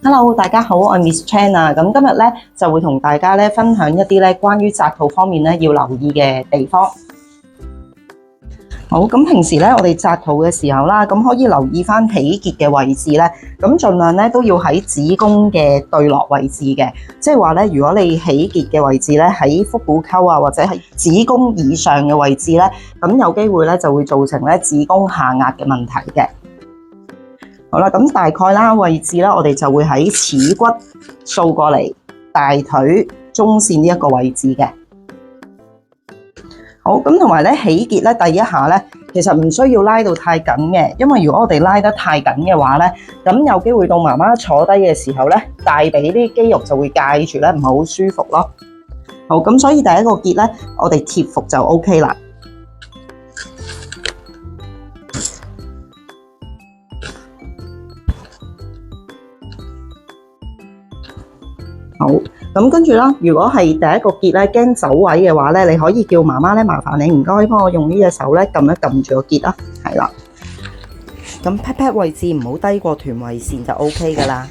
Hello，大家好，我係 Miss Chan 啊。咁今日咧就會同大家咧分享一啲咧關於紮肚方面咧要留意嘅地方。好，咁平時咧我哋紮肚嘅時候啦，咁可以留意翻起結嘅位置咧，咁盡量咧都要喺子宮嘅對落位置嘅，即係話咧，如果你起結嘅位置咧喺腹股溝啊，或者係子宮以上嘅位置咧，咁有機會咧就會造成咧子宮下壓嘅問題嘅。好啦，咁大概啦位置啦，我哋就會喺恥骨掃過嚟大腿中線呢一個位置嘅。好，咁同埋咧起結咧第一下咧，其實唔需要拉到太緊嘅，因為如果我哋拉得太緊嘅話咧，咁有機會到媽媽坐低嘅時候咧，大髀啲肌肉就會戒住咧，唔係好舒服咯。好，咁所以第一個結咧，我哋貼服就 OK 啦。好，咁跟住啦，如果係第一個結咧，驚走位嘅話咧，你可以叫媽媽咧，麻煩你唔該幫我用呢隻手咧撳一撳住個結啦，係啦。咁 pat pat 位置唔好低過臀位線就 OK 噶啦。